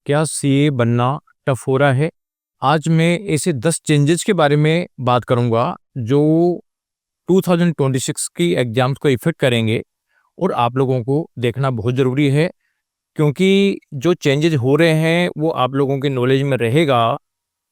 क्या सीए बनना टफ हो रहा है? आज मैं ऐसे 10 चेंजेस के बारे में बात करूंगा जो 2026 की एग्जाम्स को इफेक्ट करेंगे और आप लोगों को देखना बहुत ज़रूरी है क्योंकि जो चेंजेस हो रहे हैं वो आप लोगों के नॉलेज में रहेगा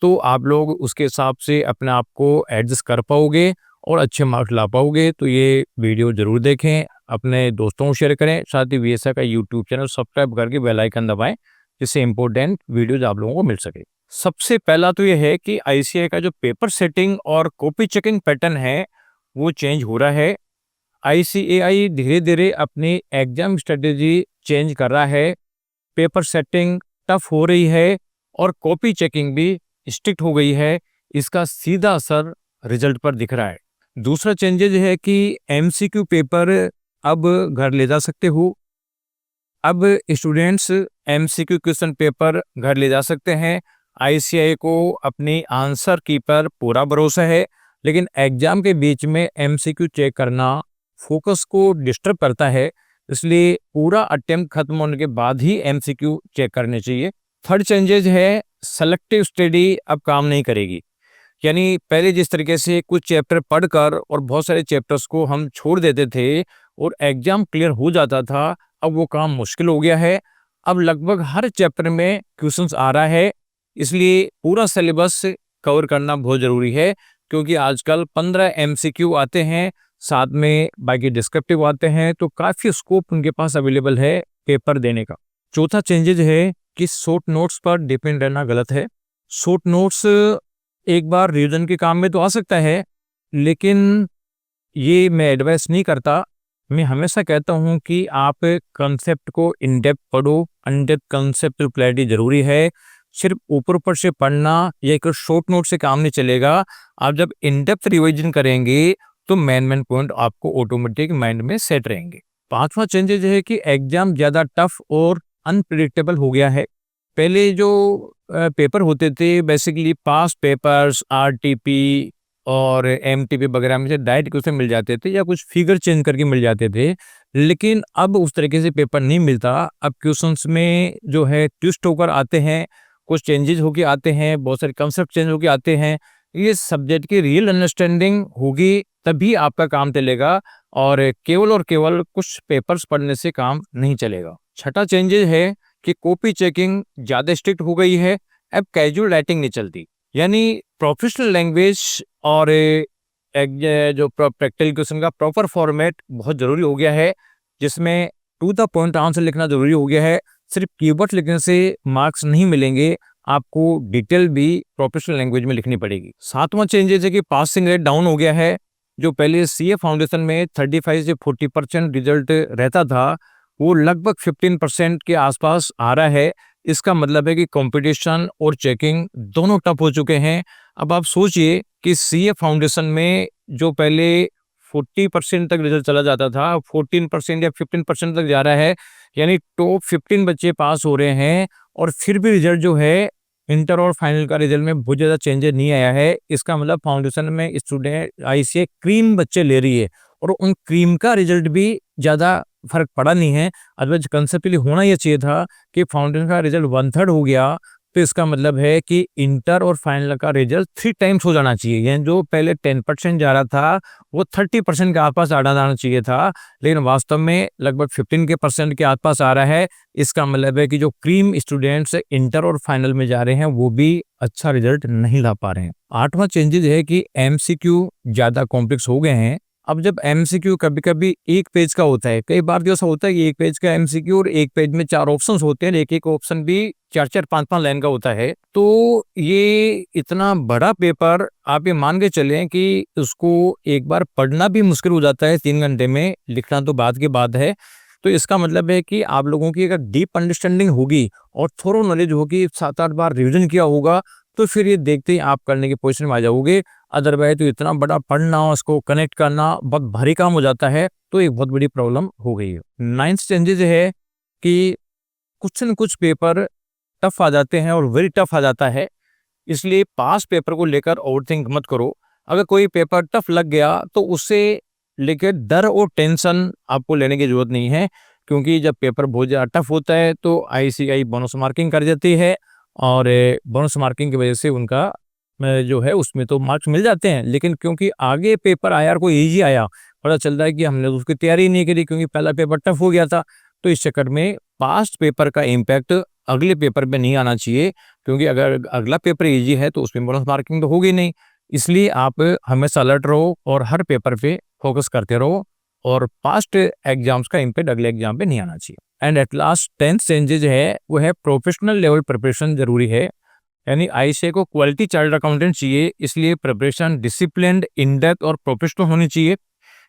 तो आप लोग उसके हिसाब से अपने आप को एडजस्ट कर पाओगे और अच्छे मार्क्स ला पाओगे। तो ये वीडियो ज़रूर देखें, अपने दोस्तों को शेयर करें, साथ ही वीएसए का यूट्यूब चैनल सब्सक्राइब करके बेल आइकन दबाएं जिससे इंपॉर्टेंट वीडियोज आप लोगों को मिल सके। सबसे पहला तो ये है कि आईसीएआई का जो पेपर सेटिंग और कॉपी चेकिंग पैटर्न है वो चेंज हो रहा है। आईसीएआई धीरे धीरे अपनी एग्जाम स्ट्रेटेजी चेंज कर रहा है। पेपर सेटिंग टफ हो रही है और कॉपी चेकिंग भी स्ट्रिक्ट हो गई है। इसका सीधा असर रिजल्ट पर दिख रहा है। दूसरा चेंजेज है कि एमसीक्यू पेपर अब घर ले जा सकते हो। अब स्टूडेंट्स एमसीक्यू क्वेश्चन पेपर घर ले जा सकते हैं। आईसीएआई को अपनी आंसर की पर पूरा भरोसा है, लेकिन एग्जाम के बीच में एमसीक्यू चेक करना फोकस को डिस्टर्ब करता है, इसलिए पूरा अटेम्प्ट खत्म होने के बाद ही एमसीक्यू चेक करने चाहिए। थर्ड चेंजेज है सेलेक्टिव स्टडी अब काम नहीं करेगी। यानी पहले जिस तरीके से कुछ चैप्टर पढ़कर और बहुत सारे चैप्टर्स को हम छोड़ देते थे और एग्जाम क्लियर हो जाता था, अब वो काम मुश्किल हो गया है। अब लगभग हर चैप्टर में क्वेश्चंस आ रहा है, इसलिए पूरा सिलेबस कवर करना बहुत ज़रूरी है क्योंकि आजकल 15 एमसीक्यू आते हैं, साथ में बाकी डिस्क्रिप्टिव आते हैं, तो काफ़ी स्कोप उनके पास अवेलेबल है पेपर देने का। चौथा चेंजेज है कि शॉर्ट नोट्स पर डिपेंड रहना गलत है। शॉर्ट नोट्स एक बार रिवीजन के काम में तो आ सकता है, लेकिन ये मैं एडवाइस नहीं करता। मैं हमेशा कहता हूँ कि आप कंसेप्ट को इन डेप्थ पढ़ो। अनडेप्थ कंसेप्ट क्लैरिटी जरूरी है। सिर्फ ऊपर ऊपर से पढ़ना या एक शॉर्ट नोट से काम नहीं चलेगा। आप जब इन डेप्थ रिवीजन करेंगे तो मेन पॉइंट आपको ऑटोमेटिक माइंड में सेट रहेंगे। पांचवा चेंजेज है कि एग्जाम ज़्यादा टफ और अनप्रिडिक्टेबल हो गया है। पहले जो पेपर होते थे बेसिकली पास पेपर्स आरटीपी और एमटीपी वगैरह में से डायरेक्ट क्वेश्चन मिल जाते थे या कुछ फिगर चेंज करके मिल जाते थे, लेकिन अब उस तरीके से पेपर नहीं मिलता। अब क्वेश्चंस में जो है ट्विस्ट होकर आते हैं, कुछ चेंजेस होके आते हैं, बहुत सारे कंसेप्ट चेंज होके आते हैं। ये सब्जेक्ट की रियल अंडरस्टैंडिंग होगी तभी आपका काम चलेगा और केवल कुछ पेपर्स पढ़ने से काम नहीं चलेगा। छठा चेंजेस है कि कॉपी चेकिंग ज़्यादा स्ट्रिक्ट हो गई है। अब कैजुअल राइटिंग नहीं चलती, यानी प्रोफेशनल लैंग्वेज और जो प्रैक्टिकल क्वेश्चन का प्रॉपर फॉर्मेट बहुत ज़रूरी हो गया है, जिसमें टू द पॉइंट आंसर लिखना ज़रूरी हो गया है। सिर्फ कीवर्ड लिखने से मार्क्स नहीं मिलेंगे, आपको डिटेल भी प्रोफेशनल लैंग्वेज में लिखनी पड़ेगी। सातवां चेंजेस है कि पासिंग रेट डाउन हो गया है। जो पहले सीए फाउंडेशन में 35 से 40% रिजल्ट रहता था, वो लगभग 15% के आसपास आ रहा है। इसका मतलब है कि कंपटीशन और चेकिंग दोनों टफ हो चुके हैं। अब आप सोचिए कि सीए फाउंडेशन में जो पहले 40% तक रिजल्ट चला जाता था, 14% या 15% तक जा रहा है, यानी टॉप 15 बच्चे पास हो रहे हैं और फिर भी रिजल्ट जो है इंटर और फाइनल का रिजल्ट में बहुत ज़्यादा चेंजेस नहीं आया है। इसका मतलब फाउंडेशन में स्टूडेंट आईसीए क्रीम बच्चे ले रही है और उन क्रीम का रिजल्ट भी ज़्यादा फर्क पड़ा नहीं है। अदरवाइज कंसेप्टली होना यह चाहिए था कि फाउंडेशन का रिजल्ट 1/3 हो गया, तो इसका मतलब है कि इंटर और फाइनल का रिजल्ट 3 टाइम्स हो जाना चाहिए। यानी जो पहले 10% जा रहा था वो 30% के आसपास आ जाना चाहिए था, लेकिन वास्तव में लगभग 15% के आसपास आ रहा है। इसका मतलब है कि जो क्रीम स्टूडेंट्स इंटर और फाइनल में जा रहे हैं वो भी अच्छा रिजल्ट नहीं ला पा रहे हैं। आठवां चेंजेस है कि एमसीक्यू ज़्यादा कॉम्प्लेक्स हो गए हैं। अब जब एमसीक्यू कभी-कभी एक पेज का होता है, कई बार जो ऐसा होता है कि एक पेज का एमसीक्यू और एक पेज में 4 ऑप्शंस होते हैं, एक-एक ऑप्शन भी 4-4 5-5 लाइन का होता है। तो ये इतना बड़ा पेपर आप ये मान के चलें कि उसको एक बार पढ़ना भी मुश्किल हो जाता है 3 घंटे में, लिखना तो बाद की बात है। तो इसका मतलब है कि आप लोगों की अगर डीप अंडरस्टैंडिंग होगी और थोरो नॉलेज होगी, 7-8 बार रिवीजन किया होगा, तो फिर ये देखते ही आप करने की पोजीशन में आ जाओगे। अदरवाइज तो इतना बड़ा पढ़ना, उसको कनेक्ट करना बहुत भारी काम हो जाता है, तो एक बहुत बड़ी प्रॉब्लम हो गई है। 9th चेंजेस है कि कुछ न कुछ पेपर टफ आ जाते हैं और वेरी टफ आ जाता है, इसलिए पास पेपर को लेकर ओवरथिंक मत करो। अगर कोई पेपर टफ लग गया तो उससे लेकर डर और टेंशन आपको लेने की जरूरत नहीं है, क्योंकि जब पेपर बहुत ज़्यादा टफ होता है तो आईसीएआई बोनस मार्किंग कर देती है और बोनस मार्किंग की वजह से उनका जो है उसमें तो मार्क्स मिल जाते हैं। लेकिन क्योंकि आगे पेपर आया और कोई ईजी आया, पता चल रहा है कि हमने तो उसकी तैयारी नहीं करी क्योंकि पहला पेपर टफ हो गया था। तो इस चक्कर में पास्ट पेपर का इम्पैक्ट अगले पेपर पे नहीं आना चाहिए, क्योंकि अगर अगला पेपर ईजी है तो उसमें बोनस मार्किंग तो होगी नहीं। इसलिए आप हमेशा अलर्ट रहो और हर पेपर पे फोकस करते रहो और पास्ट एग्जाम्स का इम्पैक्ट अगले एग्जाम पे नहीं आना चाहिए। And at last 10th changes है वो है प्रोफेशनल लेवल प्रिपरेशन जरूरी है। यानी आईसीए को क्वालिटी चार्टर्ड अकाउंटेंट चाहिए, इसलिए प्रिपरेशन डिसिप्लिन्ड, इन डेप्थ और प्रोफेशनल होनी चाहिए।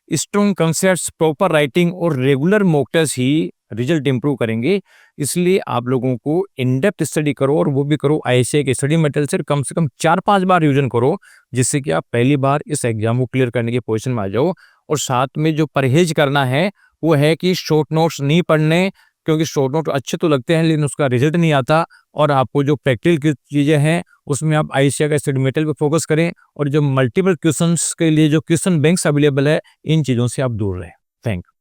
स्ट्रॉन्ग कंसेप्ट्स, प्रॉपर राइटिंग और रेगुलर मॉक टेस्ट ही रिजल्ट इंप्रूव करेंगे। इसलिए आप लोगों को इन डेप्थ स्टडी करो और वो भी करो आईसीए के स्टडी मटेरियल से कम 4-5 बार रिवीजन करो, जिससे कि आप पहली बार इस एग्जाम को क्लियर करने की पोजीशन में आ जाओ। और साथ में जो परहेज करना है वो है कि शॉर्ट नोट्स नहीं पढ़ने, क्योंकि शॉर्ट नोट अच्छे तो लगते हैं लेकिन उसका रिजल्ट नहीं आता। और आपको जो प्रैक्टिकल की चीज़ें हैं उसमें आप आईसीए का स्टडी मटेरियल पे फोकस करें और जो मल्टीपल क्वेश्चंस के लिए जो क्वेश्चन बैंक्स अवेलेबल है इन चीज़ों से आप दूर रहें। Thank you.